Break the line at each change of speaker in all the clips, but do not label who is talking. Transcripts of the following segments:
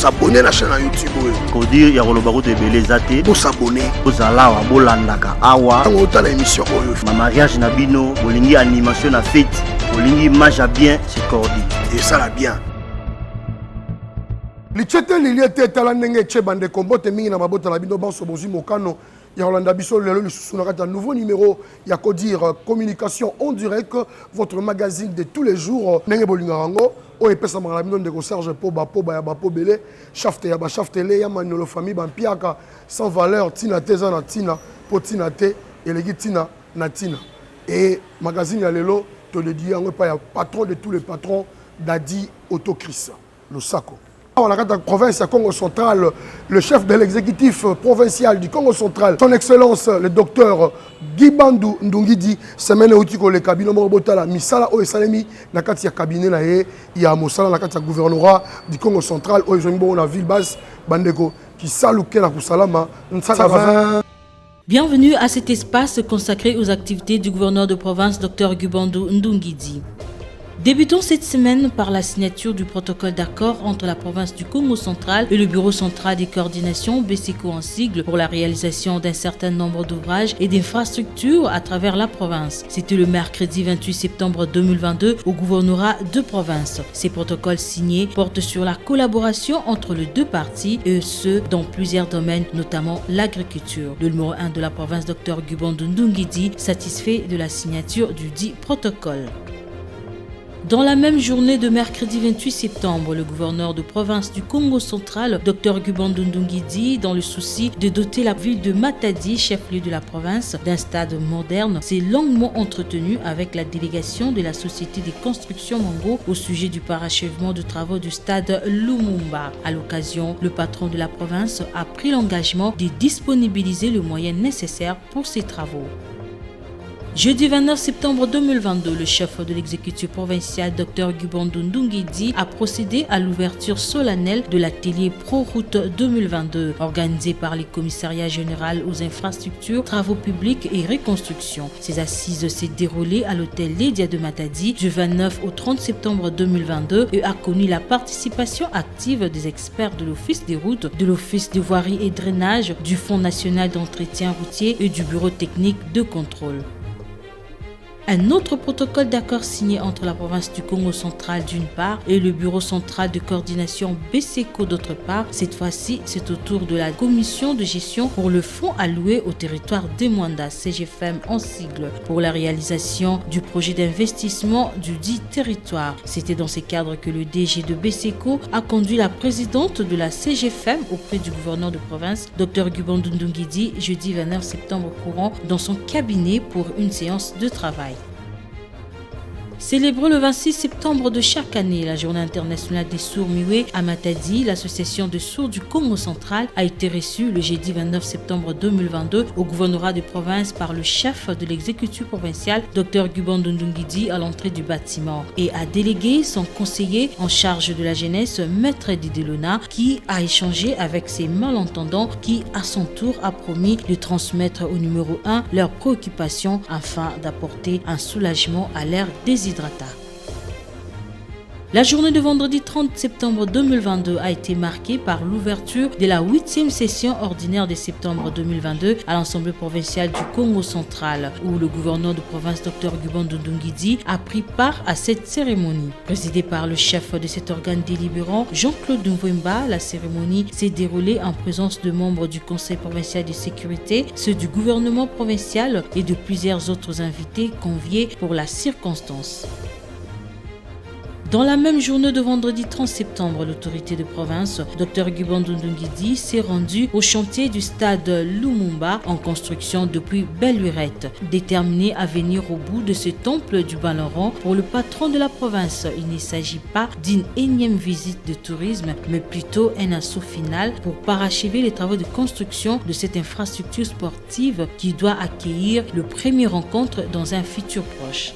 s'abonner à la chaîne YouTube.
Kodir ya koloba ko tebele zate.
Pour s'abonner.
Kozala wa bolandaka awa.
Tant autant l'émission
Ma mariage na bino, bolingi animation na fête, bolingi image à bien, c'est cordi.
Et ça la bien. Lichete liliete talanenge che bande kombote mingi na mabota la bino banso bozi mokano. Ya Rolanda Biso lelo lisusu na un nouveau numéro ya ko dire communication en direct, votre magazine de tous les jours nenge bolingarango o epesa mangala bino ndeko Serge Poba ya bapo belé shafte ya ba shafte le ya manolo famille bampiaka sans valeur tina teza na tina potina te elegi tina na tina et magazine ya lelo to le dit yango pa ya patron de tous les patrons Dadi Autocris le sako. Dans la province de Congo central, le chef de l'exécutif provincial du Congo central, son excellence le docteur Guibandou Ndungidi, semaine où tu le cabinet Morobotala, Misala o Salemi, na katia cabinet na ye, il y a Mosala na katia gouvernorat du Congo central, o Jombo na ville basse, Bandeko, qui saluke la Kusalama, Nsala.
Bienvenue à cet espace consacré aux activités du gouverneur de province, Dr Guibandou Ndungidi. Débutons cette semaine par la signature du protocole d'accord entre la province du Congo central et le Bureau central des coordinations BCCO en sigle pour la réalisation d'un certain nombre d'ouvrages et d'infrastructures à travers la province. C'était le mercredi 28 septembre 2022 au gouvernorat de province. Ces protocoles signés portent sur la collaboration entre les deux parties et ce dans plusieurs domaines, notamment l'agriculture. Le numéro 1 de la province, Dr Guibandou Ndungidi, satisfait de la signature du dit protocole. Dans la même journée de mercredi 28 septembre, le gouverneur de province du Congo central, Dr Guibandou Ndungidi, dans le souci de doter la ville de Matadi, chef-lieu de la province, d'un stade moderne, s'est longuement entretenu avec la délégation de la Société des constructions Mongo au sujet du parachèvement de travaux du stade Lumumba. À l'occasion, le patron de la province a pris l'engagement de disponibiliser le moyen nécessaire pour ces travaux. Jeudi 29 septembre 2022, le chef de l'exécutif provincial Dr Guibandou Ndungidi a procédé à l'ouverture solennelle de l'atelier Pro-Route 2022 organisé par les commissariats généraux aux infrastructures, travaux publics et reconstruction. Ces assises s'est déroulées à l'hôtel Lydia de Matadi du 29 au 30 septembre 2022 et a connu la participation active des experts de l'Office des routes, de l'Office de voirie et drainage, du Fonds national d'entretien routier et du Bureau technique de contrôle. Un autre protocole d'accord signé entre la province du Congo central d'une part et le bureau central de coordination BCCO d'autre part. Cette fois-ci, c'est au tour de la commission de gestion pour le fonds alloué au territoire des Mwanda, CGFM en sigle, pour la réalisation du projet d'investissement du dit territoire. C'était dans ces cadres que le DG de BCCO a conduit la présidente de la CGFM auprès du gouverneur de province, Dr Guibandou Ndungidi, jeudi 29 septembre courant, dans son cabinet pour une séance de travail. Célébrée le 26 septembre de chaque année, la journée internationale des sourds muets à Matadi, l'association de sourds du Congo central a été reçue le jeudi 29 septembre 2022 au gouvernorat de province par le chef de l'exécutif provincial, Dr Guibandou Ndungidi, à l'entrée du bâtiment et a délégué son conseiller en charge de la jeunesse, Maître Didelona, qui a échangé avec ses malentendants qui, à son tour, a promis de transmettre au numéro 1 leurs préoccupations afin d'apporter un soulagement à l'ère déshydraté. La journée de vendredi 30 septembre 2022 a été marquée par l'ouverture de la 8e session ordinaire de septembre 2022 à l'Assemblée provinciale du Congo central, où le gouverneur de province Dr Guibandou Ndungidi a pris part à cette cérémonie. Présidée par le chef de cet organe délibérant, Jean-Claude Mvouemba, la cérémonie s'est déroulée en présence de membres du Conseil provincial de sécurité, ceux du gouvernement provincial et de plusieurs autres invités conviés pour la circonstance. Dans la même journée de vendredi 30 septembre, l'autorité de province, Dr Guibandou Ndungidi, s'est rendue au chantier du stade Lumumba en construction depuis belle lurette. Déterminé à venir au bout de ce temple du Balaran, pour le patron de la province, il ne s'agit pas d'une énième visite de tourisme, mais plutôt un assaut final pour parachever les travaux de construction de cette infrastructure sportive qui doit accueillir le premier rencontre dans un futur proche.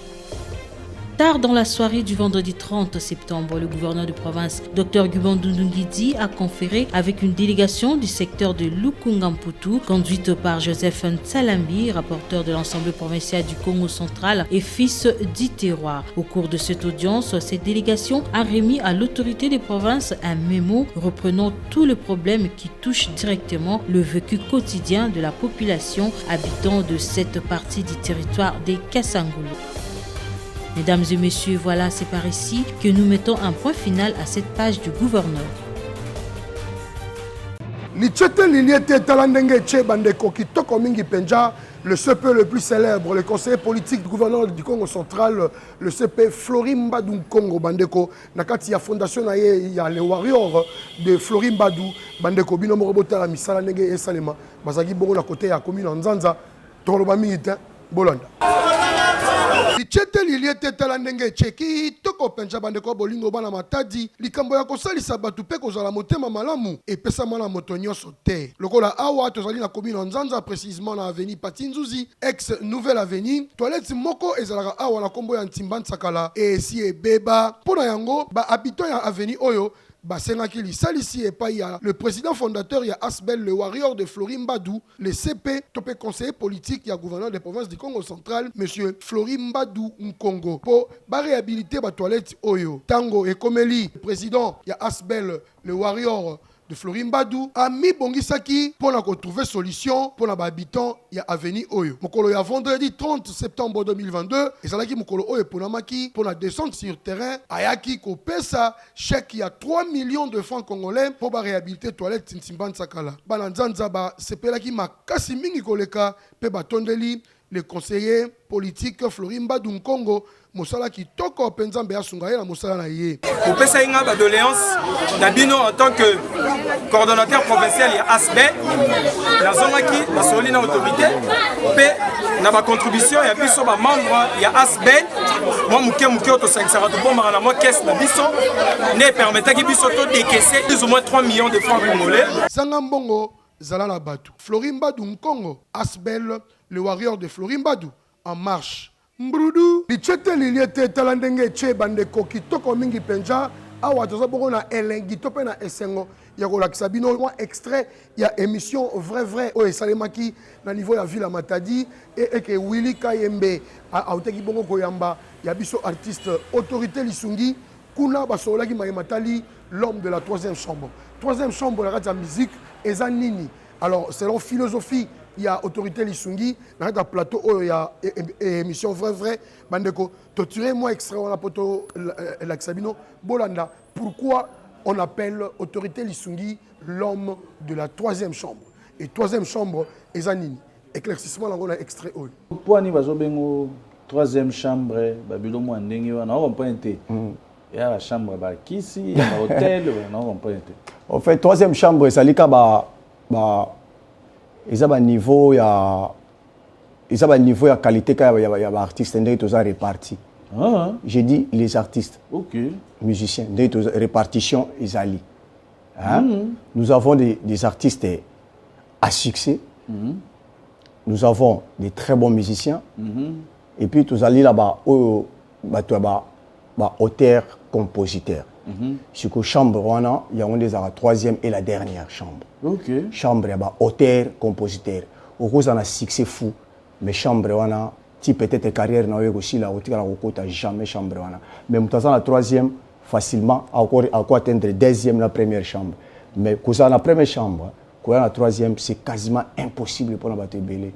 Tard dans la soirée du vendredi 30 septembre, le gouverneur de province, Dr Gubandou Ndungidzi, a conféré avec une délégation du secteur de Lukungamputu, conduite par Joseph Ntsalambi, rapporteur de l'Assemblée provinciale du Congo central et fils du terroir. Au cours de cette audience, cette délégation a remis à l'autorité des provinces un mémo reprenant tous les problèmes qui touchent directement le vécu quotidien de la population habitant de cette partie du territoire des Kasangulu. Mesdames et messieurs, voilà, c'est par ici que nous mettons un point final à cette page du gouverneur.
Le CP le plus célèbre, le conseiller politique du gouverneur du Congo central, le CP Florim Badou Congo Bandeko, nakati ya fondation na ye ya les warriors de Florim Badou Bandeko bino morobota la misala nenge esalema bazaki bongo na côté ya commune Nzanza toloba minute Bolanda. Lichete liliete talandenge cheki toko penja bandeko bolingo bana matadi likambo ya kosalisa batu pe kozala motema malamu epesa mwana moto nyonso te lokola awa tozali na commune Nzanza précisément na avenue Patinzuzi ex nouvelle avenue toilette moko ezalaka awa na kombo ya Ntimba Ntsakala e si ebeba pona yango ba habitant ya avenue oyo Basengaki Salisi et Paya, le président fondateur ya Asbel, le warrior de Florim Badou, le CP, topé conseiller politique ya gouverneur des provinces du Congo central, monsieur Florim Badou Nkongo, pour réhabiliter ba toilette Oyo. Tango et Komeli, président ya Asbel, le warrior de Florim Badou, a mis Bongisaki pour trouver solution pour les habitants ya avenue Oyo. Mokolo ya vendredi 30 septembre 2022, et salaki mokolo Oyo Ponamaki pour la descente sur terrain, ayaki ko pesa chèque ya 3 millions de francs congolais pour réhabiliter toilette Ntimba Ntsakala. Bananzanza ba sepelaki makasi mingi koleka pe batondeli le conseiller politique Florim Badou Nkongo Mosala qui toko penzambe ya sungaye na mosala na ye.
Pour pesa inga ba doléance Nabino en tant que coordonnateur provincial ya ASBE la zone qui la solina autorité pe na ba contribution ya biso ba membre ya ASBE moi muke auto 500 to bomba na moi caisse na biso ne permettre ki biso to décaisser plus ou moins 3 millions de francs congolais.
Sanga mbongo zala na batu. Florim Badou Nkongo Asbel le warrior de Florim Badou en marche. Mbrudu lichete liliete talandenge che bandeko kitoko mingi penja awa toza bongo na elengi tope na esengo ya kolakisa bino mwa extrait ya émission vrai o esalemaki na niveau ya ville Matadi et que Willy Kayembe a auteki bongo koyamba ya biso artiste autorité lisungi kuna basolaki mayematali l'homme de la troisième chambre la radio musique eza nini alors selon philosophie il y a autorité lisungi dans le plateau il y a émission vrai bandeko torturez moi extrait on a poto l'axabino bolanda pourquoi on appelle autorité lisungi l'homme de la troisième chambre et troisième chambre ezanini éclaircissement on a extrait oyo
pourquoi ni bazobengo troisième chambre babilo mo ndenge wana on pas été il y a la chambre ba kisi ya hôtel on pas été
en fait troisième chambre ça lika ba ils ont un niveau ya qualité il y a artistes ndenge toza répartis. J'ai dit les artistes. OK. Musiciens ndenge toza répartition ezali. Nous avons des artistes à succès. Nous avons des très bons musiciens. Et puis tozali là-bas auteur compositeur. Sur la chambre, il y a la troisième et la dernière chambre.
Okay.
Chambre, il y a auteur, compositeur. Au cause, on a succès fou. Mais chambre, on a peut-être carrière, on a aussi la hauteur, on n'a jamais chambre. Mais dans la troisième, facilement, à quoi atteindre la deuxième, la première chambre. Mais quand on a la première chambre, quand on a la troisième, c'est quasiment impossible pour nous battre belé.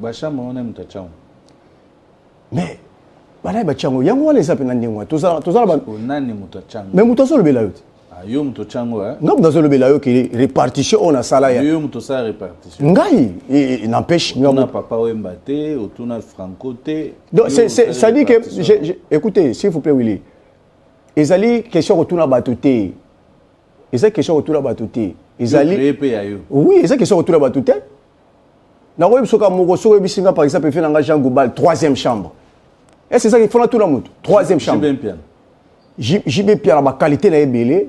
La chambre, on aime ta chambre.
Mais, bana bachango yango wale sape nandi ngwa tozala
nani mutachango
mais mutazo lobela yote
yo mutachango
ngam mutazo lobela yo ki répartition on a sala ya
yo mutosala répartition
ngai et n'empêche
on a papa Wembate otuna Franco te
donc ça dit que écoutez s'il vous plaît Willy ezali question otuna batuté ezali question otuna batuté ezali oui ezali question otuna batuté na ko bisoka moko so bisinga par exemple fait nanga Jean Goubal troisième chambre. Et c'est ça qu'il faut tout le monde. Troisième chambre. JB Pierre, la qualité na ebélé,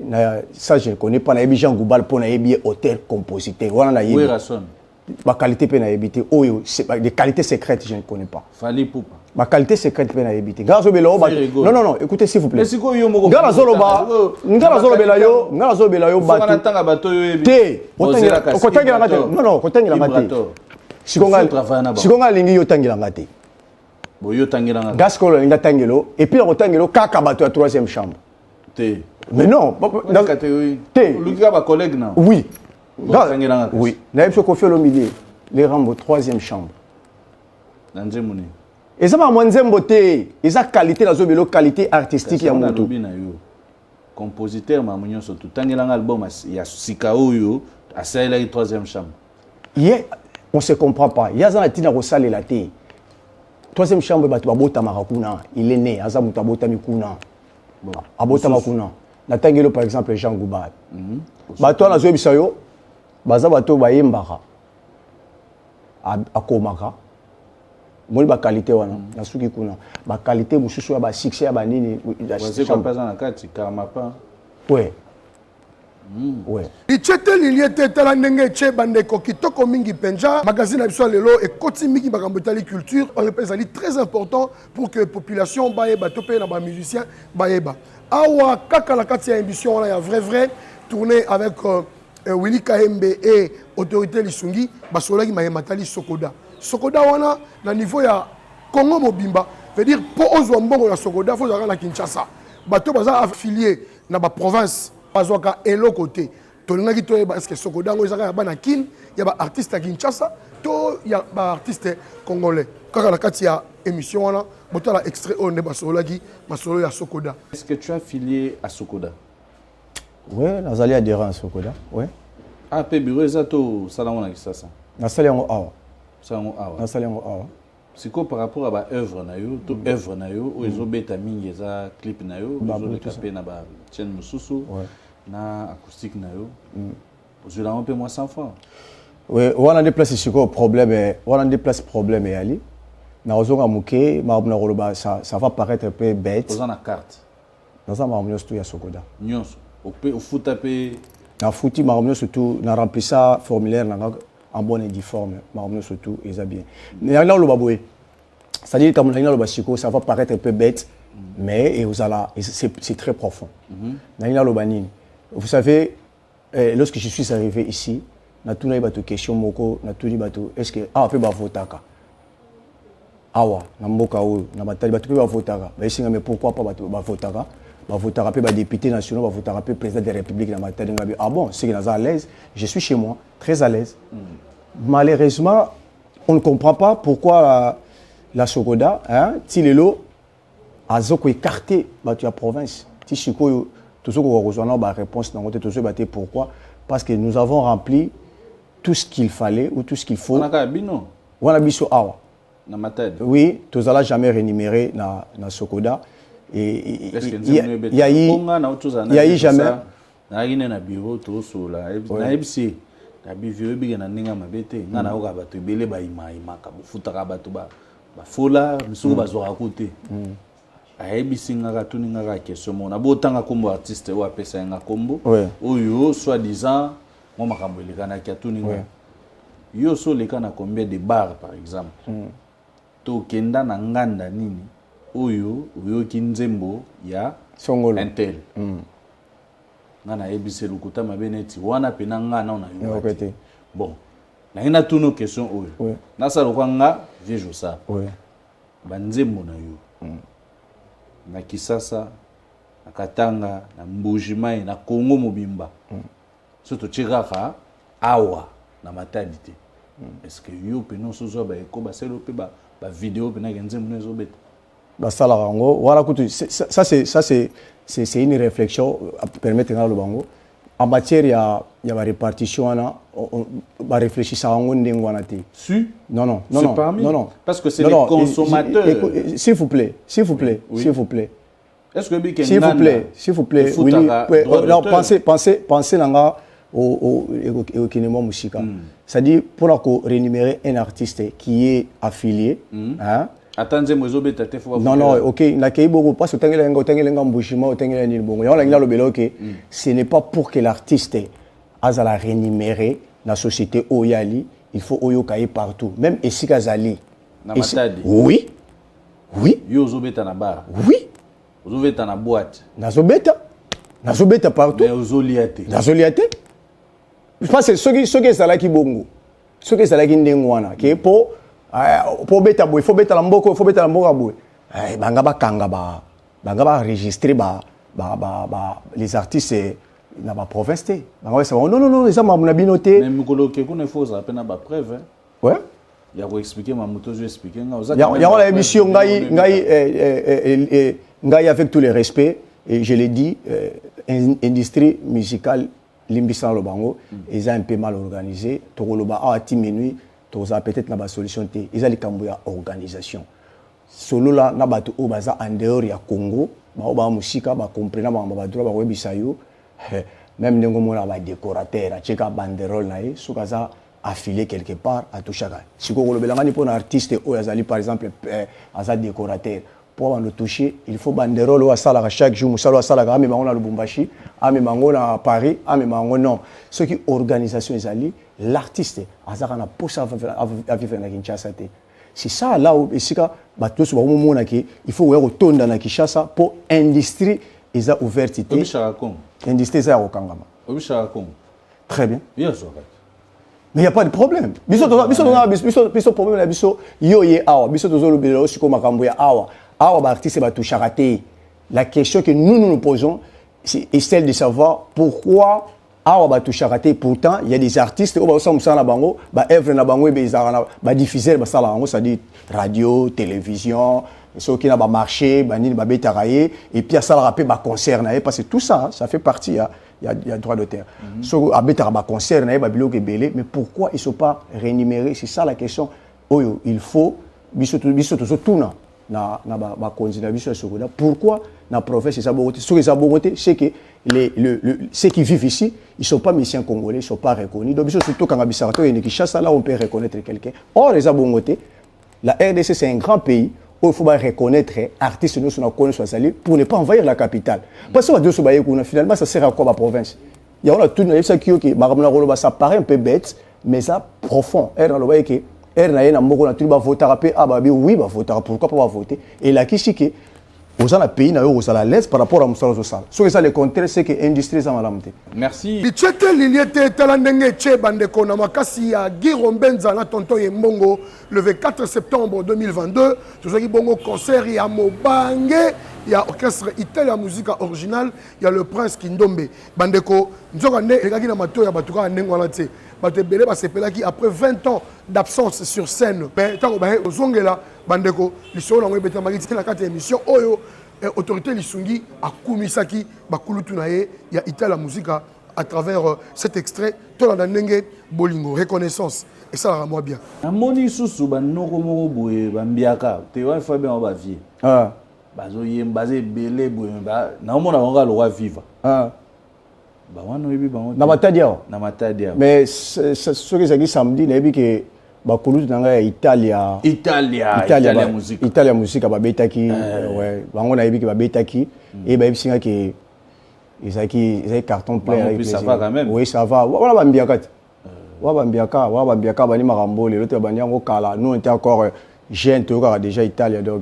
ça je ne connais pas. Na ebi Jean Goubal pour na ebi auteur compositeur. Voilà na ebi.
Oui, rason.
La qualité pe na ebité. Oh, c'est des qualités secrètes je ne connais pas.
Fali Poupa.
Ma qualité secrète pe na yebite. Gazo bela yo. Non, écoutez s'il vous plaît. Gazo bela yo
ba. Tanga bato yo yebi.
Te. Kotangi la ngate. Non, kotangi la ngate. Sikonga lingi yo tangi la ngate.
Bo yo tangi la ngate.
Gasko linga tangelo et puis la tangelo kaka bato à troisième chambre.
Te.
Mais non,
dans catégorie. Te. Luka ba collègue na.
Oui. Oui. Na yebso ko fait au milieu. Les rangs troisième chambre.
Nanzemuni.
Et ça m'a montré beauté, et ça qualité la zone qualité artistique ya mutu.
Compositeur mamunyo surtout tangela album ya Sikao yo a ça la troisième chambre.
Yeah, on se comprend pas. Ya za tina ko sale la té. Troisième chambre ba tu bota marakuna, il est né aza mutu bota mikuna. Bon, abota makuna. Na tangelo par exemple Jean Gouba. Ba toi na zo bisayo, baza bato ba yembaka. Akomaka. Moi ba qualité wana na suki kuna ba qualité mususu ya ba succès ya ba nini
c'est comme pas na kati kama pa
ouais ouais
ichete liliete tala ndenge che bande ko kitoko mingi penja magazine biso lelo et koti mingi bakambo tali culture on le pèse très important pour que population baeba topé na ba musicien baeba awa kaka la kati ya émission wana ya vrai tourner avec Willy Kahembe et autorité Lisungi basolaki mayematali Sokoda wana na niveau ya Congo mobimba veut dire pour ozwa mbongo na Sokoda faut aller na Kinshasa bato baza affilié na ba province bazwaka elo côté tolingaki to est-ce que Sokoda ngo ezaka ba na kin ya ba artiste à Kinshasa to ya ba artiste congolais kaka la kati ya émission wana botala extrait on ne basolaki masolo ya Sokoda.
Est-ce que tu es affilié à Sokoda?
Ouais, nazali adhérent à Sokoda, ouais.
Ah pe bureau zato salon na Kinshasa.
Na salon awa.
C'est quoi par rapport à ba œuvre na yo, to œuvre na yo, o ezobeta mingi za clip na yo, ezobeta na ba chaîne mususu, na acoustique na yo. Ozula un peu moins 100 francs.
Oui, on a déplacé ce problème et ali. Na ozonga muke, ma na roloba ça va paraître un peu bête.
Ozana carte.
Dans ça ma tout ya Sokoda.
Nyonso, au foot tapé
na fouti ma surtout na remplissa formulaire na en bonne et due forme, mais surtout, ils ont bien. C'est-à-dire que ça va paraître un peu bête, mais c'est très profond. Vous savez, lorsque je suis arrivé ici, on a tout les questions, est-ce que on peut votaka? Awa, namboka ou, na batali batu peut votaka. Mais pourquoi pas votaka? Votaka peut député national, votaka peut président de la République na batali. Ah bon, c'est que à l'aise, je suis chez moi, très à l'aise. Malheureusement, on ne comprend pas pourquoi la Sokoda, Tilelo, a écarté la province. Tout ce qu'on a la réponse, pourquoi? Parce que nous avons rempli tout ce qu'il fallait ou tout ce qu'il faut.
On a bino.
On a biso awa.
Na matade.
Oui, tous n'allons jamais rémunéré na Sokoda. Et il y a eu jamais.
Na bureau tout sur la. Na ebisi. Tabi vieux bi na ninga mabete ngana oka bato ebele ba imaka bufutaka bato ba fola misuku bazwaka kote ayebisi ngaka tuningaka question mona botanga kombo artiste o apesa nga kombo oyo soi-disant mo makambo elekana kia tuninga yo so lekana combien de bars par exemple to kenda na nganda nini oyo kinzembo ya
Songolo
Intel ngana ebise lukuta mabeneti wana pena ngana ona yo bon na ina tuno question oyo na sa lokanga viejo sa banzembo na yo na Kisasa na Katanga na Mbujimai na Kongo mobimba surtout tchekaka awa na Matadi te est-ce que yo peno sozo ba eko ba selo pe ba vidéo pena nzembo nezo beta
ba sala rango voilà c'est une réflexion à permettre à Bango. En matière, il y a la répartition, on va réfléchir à
Si?
Non.
Parce que c'est les consommateurs.
S'il vous plaît.
Est-ce que
s'il vous plaît. Pensez au Kinemo Musika. C'est-à-dire, pour rémunérer un artiste qui est affilié,
attendez moi
non ok na keibo parce que tangelenga mbushima tangela ni bongo ya la lobelo ok ce n'est pas pour que l'artiste azala rémunéré la société oyali il faut oyo kai partout même ici kazali
na Matadi
oui Oui.
Yo ozobeta na bar.
Oui.
Ozobeta na boîte.
Nazobeta partout.
Mais ozoliate.
Nazoliate. Je pense que ceux qui sont là qui bongo. Ceux qui sont là qui ndengwana. Qui pour beta boy, faut beta lamboko, faut beta lamboka boy. Banga ba kanga ba enregistrer les artistes na ba province té. Banga ça non les ama na binoté.
Mais mukolo ke kuna faut ça peine ba preuve.
Ouais.
Il y a quoi expliquer ma moto je expliquer nga.
Il y a la émission ngai avec tous les respects et je l'ai dit industrie musicale Limbisan Lobango, ils ont un peu mal organisé. Togoloba a ati minuit, toza peut-être na ba solution té. Ils ont les camboya organisation. Solo là na batu o baza en dehors ya Congo, ba musika ba comprendre ba droit ba webisa yo. Même ndengo mona ba décorateur, a cheka banderole na ye, sukaza affilé quelque part à tout chacun. Si ko kolobelanga ni pour un artiste o yazali par exemple aza décorateur. Pour nous toucher, il faut banderole ou à Salara chaque jour, Moussalo à Salara, à Memango à Lubumbashi, à Memango à Paris, à Memango non. Ce qui organisation est allé, l'artiste, Azarana pousse à vivre dans Kinshasa. C'est ça là où il faut retourner dans Kinshasa pour industrie et a ouverture. Industrie ça au Kangama. Très bien. Mais il n'y a pas de problème. Biso problème là biso yo ye awa biso tozo lobelo siko makambo ya awa. La question que nous posons est celle de savoir pourquoi Awa Toucharaté. Pourtant, il y a des artistes qui diffuser c'est-à-dire radio, télévision, ceux qui n'ont pas marché, et puis ça concert parce que tout ça, ça fait partie, il y a droit d'auteur. Ceux qui ont concert, mais pourquoi ils ne sont pas rémunérés? C'est ça la question. Il faut tout pourquoi la province c'est que ceux qui vivent ici, ils ne sont pas messieurs congolais, ils ne sont pas reconnus. Donc surtout quand là on peut reconnaître quelqu'un. Or les abongotés, la RDC c'est un grand pays où il faut reconnaître artistes nous pour ne pas envahir la capitale. Parce que finalement ça sert à quoi la province? Il y a tout ça paraît un peu bête, mais ça profond. Pourquoi pas voter? Et là, qui c'est que vous avez un pays où à l'aise par rapport à Moussala Zosala. Ce que ça le contraire, c'est que l'industrie est en malamté.
Merci.
Le 24 septembre 2022, tout ça qui bongo concert, il y a Mobange, il y a orchestre Italia musique originale, il y a le prince Kindombe. Bandeko, nous avons après 20 ans d'absence sur scène, Bandeko, la émission, autorité Lissungi a Kumisaki, il y a Italia musique à travers cet extrait, Tolandanenge Bolingo, reconnaissance. Et ça va moi bien.
Amoni susu ba noko moko boye ba mbiaka te wa fa bien ba vie. Ah. Bazo yembaze belé boye ba na omona nga lo wa vivre. Ah. Ba wana yebi ba
na matadia.
Na matadia.
Mais ce que j'ai dit samedi na yebi que ba kulu nanga Italia musique. Italia musique ba betaki ouais. Bango na yebi que ba betaki et ba yebi que ils carton plein avec
ça va quand même.
Oui, ça va. Voilà ba mbiaka. Wabambiaka bani marambo le l'autre bani yango kala nous on était encore jeune tu as déjà Italie donc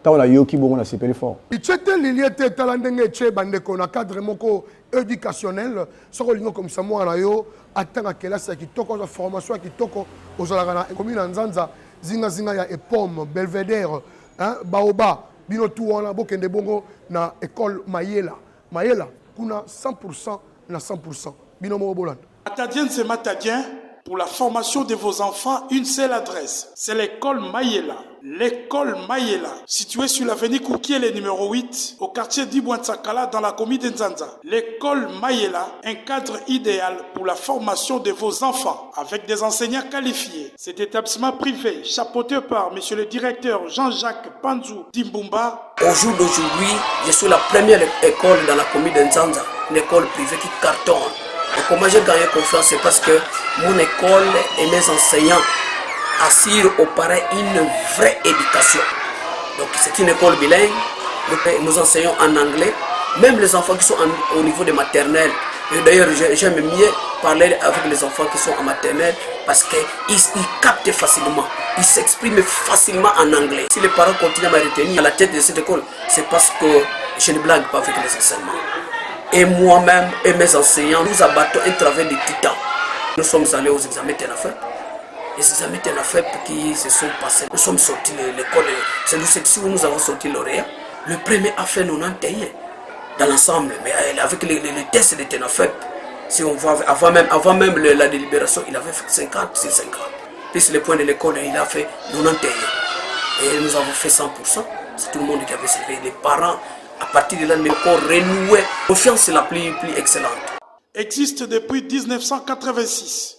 on a yoki bongo na super fort
ichete liliete talandenge che bandeko na cadre moko éducationnel soko lingo comme ça moi na yo atanga classe ya kitoko za formation ya kitoko ozalaka na commune Nzanza zinga ya Epom Belvedere hein baoba bino tout wana bokende bongo na école Mayela kuna 100% na 100% bino mo bolanda.
Matadien, c'est Matadien. Pour la formation de vos enfants, une seule adresse. C'est l'école Mayela. L'école Mayela, située sur l'avenue Koukiele numéro 8, au quartier d'Ibouansakala, dans la commune d'Nzanza. L'école Mayela, un cadre idéal pour la formation de vos enfants, avec des enseignants qualifiés. Cet établissement privé, chapeauté par monsieur le directeur Jean-Jacques Panzou Dimbumba.
Au jour d'aujourd'hui, je suis la première école dans la commune d'Nzanza, une école privée qui cartonne. Et comment j'ai gagné confiance, c'est parce que mon école et mes enseignants assurent aux parents une vraie éducation. Donc c'est une école bilingue, nous enseignons en anglais. Même les enfants qui sont au niveau de maternelle, Et d'ailleurs, j'aime mieux parler avec les enfants qui sont en maternelle parce qu'ils captent facilement, ils s'expriment facilement en anglais. Si les parents continuent à me retenir à la tête de cette école, c'est parce que je ne blague pas avec les enseignements. Et moi-même et mes enseignants, nous abattons un travail de titan. Nous sommes allés aux examens TENAFEP. Les examens TENAFEP qui se sont passés, nous sommes sortis de l'école, c'est nous section où nous avons sorti lauréat. Le premier a fait 91 dans l'ensemble, mais avec les tests de TENAFEP, si on voit avant même la délibération, il avait fait 50 sur 50. Puis les points de l'école, il a fait 91. Et nous avons fait 100%. C'est tout le monde qui avait servi. Les parents, à partir de là, nous avons renoué. Confiance est la plus excellente.
Existe depuis 1986.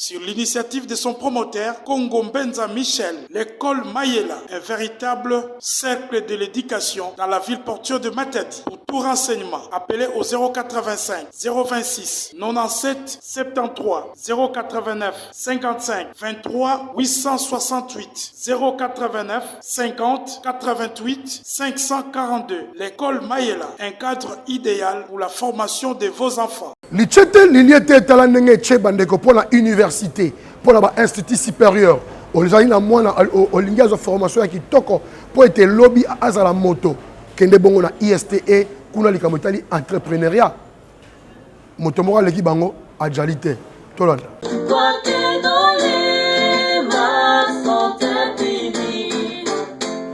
Sur l'initiative de son promoteur, Congo Mbenza Michel, l'école Mayela, un véritable cercle de l'éducation dans la ville portuaire de Matadi. Pour tout renseignement, appelez au 085 026 97 73 089 55 23 868 089 50 88 542. L'école Mayela, un cadre idéal pour la formation de vos enfants.
Lichete liliete talandenge chebandeko pour la université, pour la institut supérieur. Olizali na mwana olinga za formation ya kitoko pour être lobby à la moto. Kende bongo na ISTE kuna likamotali entrepreneuriat. Moto mora leki bango ajalite. Tolanda.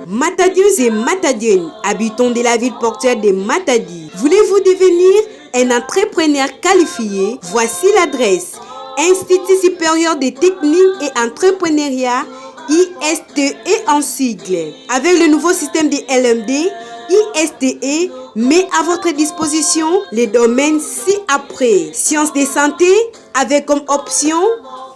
Matadieuses et Matadiens, habitants de la ville portuaire de Matadi, voulez-vous devenir un entrepreneur qualifié? Voici l'adresse: Institut supérieur de technique et entrepreneuriat, ISTE en sigle. Avec le nouveau système de LMD, ISTE met à votre disposition les domaines ci-après: sciences de santé avec comme option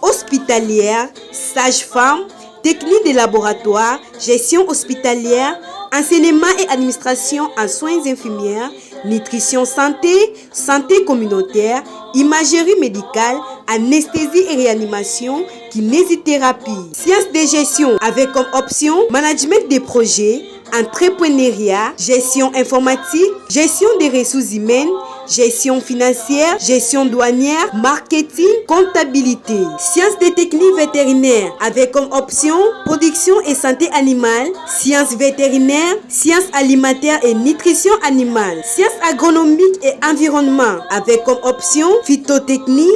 hospitalière, sage-femme, technique de laboratoire, gestion hospitalière, enseignement et administration en soins infirmières, nutrition santé, santé communautaire, imagerie médicale, anesthésie et réanimation, kinésithérapie, sciences de gestion avec comme option management des projets, entrepreneuriat, gestion informatique, gestion des ressources humaines, gestion financière, gestion douanière, marketing, comptabilité, sciences des techniques vétérinaires avec comme option production et santé animale, sciences vétérinaires, sciences alimentaires et nutrition animale, sciences agronomiques et environnement avec comme option phytotechnie,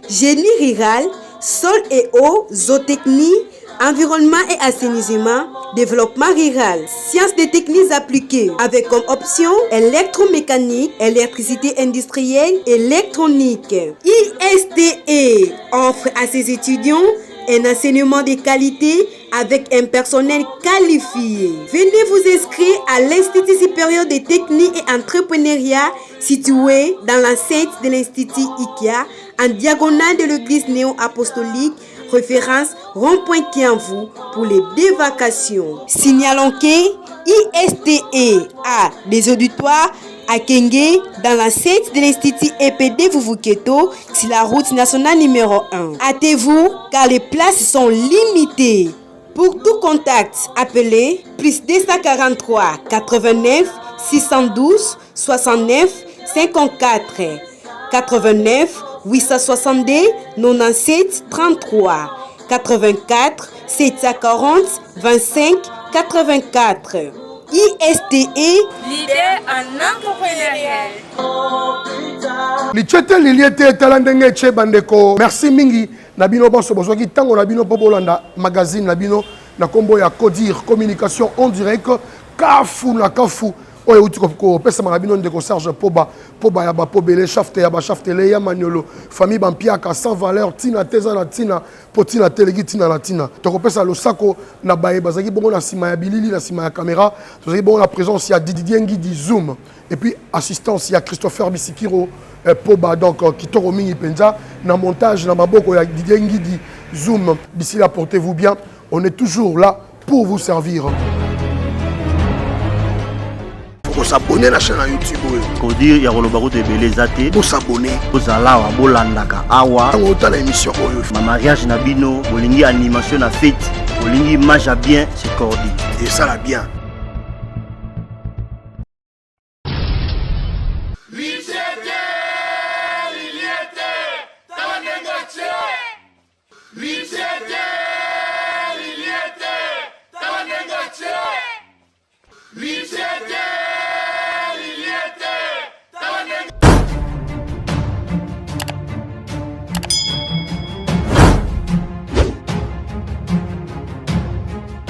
génie rural, sol et eau, zootechnie, environnement et assainissement, développement rural, sciences des techniques appliquées avec comme option électromécanique, électricité industrielle, électronique. ISTE offre à ses étudiants un enseignement de qualité avec un personnel qualifié. Venez vous inscrire à l'Institut supérieur de technique et entrepreneuriat situé dans l'enceinte de l'Institut IKEA en diagonale de l'église néo-apostolique, référence rond-point Kianvu pour les dévacations. Signalons que ISTE a des auditoires à Kenge dans la site de l'Institut EPD Vuvuketo sur la route nationale numéro 1. Hâtez-vous car les places sont limitées. Pour tout contact, appelez plus 243 89 612 69 54 89 862 97 33 84 740 25 84. ISTE,
leader en entrepreneuriat.
Lichete liliete talandenge che bandeko. Merci mingi nabino boso bozwaki tango nabino po bolanda magazine nabino na kombo ya Codir communication en direct kafu na kafu. Oye uti ko pesa marabino ndeko Serge Poba ya ba Pobele shafte ya ba shaftele ya Maniolo famille bampiaka sans valeur tina teza na tina potina telegi tina na tina to ko pesa lo sako na baye bazaki bongo na sima ya bilili na sima ya caméra to zaki bongo la présence ya Didier Ngidi Zoom et puis assistance ya Christopher Bisikiro Poba donc kitoko mingi penza na montage na maboko ya Didier Ngidi Zoom. D'ici là portez-vous bien, on est toujours là pour vous servir.
Pour s'abonner à la chaîne YouTube. Pour dire il y a le barreau de Belezate. Pour s'abonner. Pour Zalawa, Bolandaka, Awa. On a l'émission. Ma mariage Nabino, Bolingi animation à fête. Bolingi mange bien, c'est cordi. Et ça la bien.